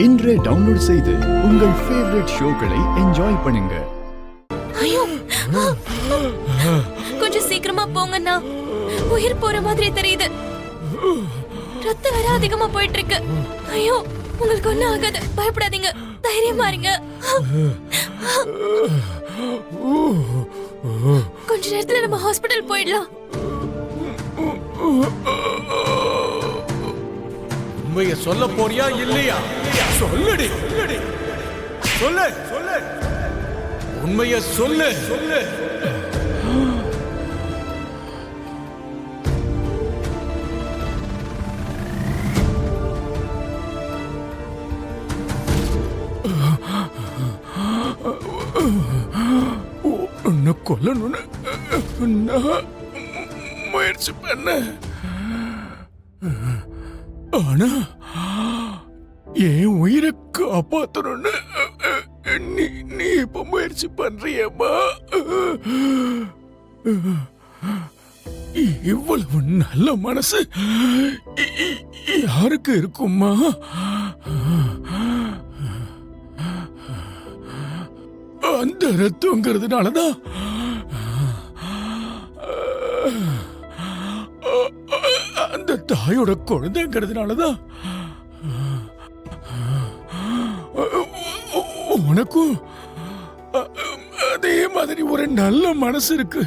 இன்றே டவுன்லோட் செய்து உங்கள் ஃபேவரட் ஷோக்களை என்ஜாய் பண்ணுங்க. ஐயோ, கொஞ்சம் சீக்கிரமா போங்கண்ணா, உயிர் போற மாதிரி தெரியுது. ரத்தம் வேற அதிகமா போயிட்டு இருக்கு. ஐயோ, உங்களுக்கு ஒண்ணும் ஆகாது, பயப்படாதீங்க, தைரியமா இருங்க. கொஞ்ச நேரத்துல நம்ம ஹாஸ்பிடல் போயிடலாம். உண்மையை சொல்ல போறியா இல்லையா? சொல்லுடி, சொல்லு, உண்மையை சொல்லு. உன்னை கொல்லணும்னு முயற்சி பண்ண, ஆனா என் உயிரை காப்பாத்தணும்னு நீ இப்ப முயற்சி பண்றியம்மா. இவ்வளவு நல்ல மனசு யாருக்கு இருக்குமா? அந்த ரத்தங்கிறதுனாலதான் அந்த தாயோட குழந்தைங்கிறதுனாலதான் உனக்கும் அதே மாதிரி ஒரு நல்ல மனசு இருக்கு.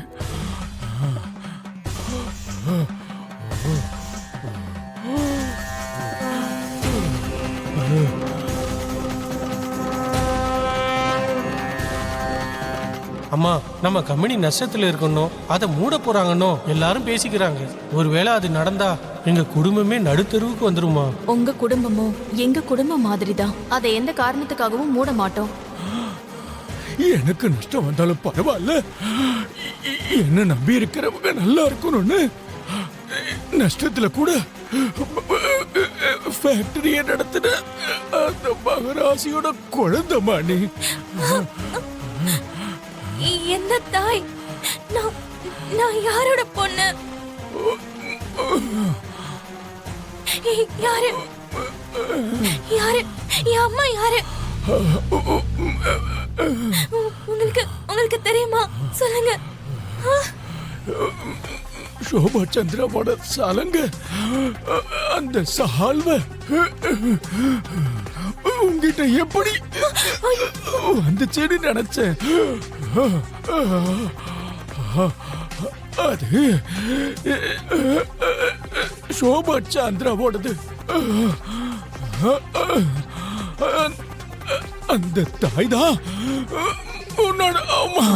அம்மா, நம்ம கம்பெனி நஷ்டத்துல இருக்கணும், அதை மூட போறாங்கன்னு எல்லாரும் பேசிக்கிறாங்க. ஒருவேளை அது நடந்தா எங்க குடும்பமே நடுத்தருவுக்கு வந்துருமா? உங்க குடும்பமும் எங்க குடும்பம் மாதிரிதான். அதை எந்த காரணத்துக்காகவும் மூட மாட்டோம். எனக்கு நஷ்டம் வந்தாலும் பரவாயில்ல, என்ன நம்பி இருக்கிறவங்க நல்லா இருக்கணும்னு நஷ்டத்துல கூட ஃபேக்டரியை நடத்தின அந்த மகராசியோட குழந்தைமா நீ. என்ன தாய், நான் யாரோட பொண்ணு? யாரு யாரு என் அம்மா யாரு? உங்களுக்கு தெரியுமா? சொல்லுங்க. சோபா சந்திராவோட சலங்க, அந்த சால்வ உங்ககிட்ட எப்படி வந்துச்சுன்னு நினைச்சேன். அது சோபா சந்திராவோடது. அந்த தாய் தான் உன்னோட அம்மா.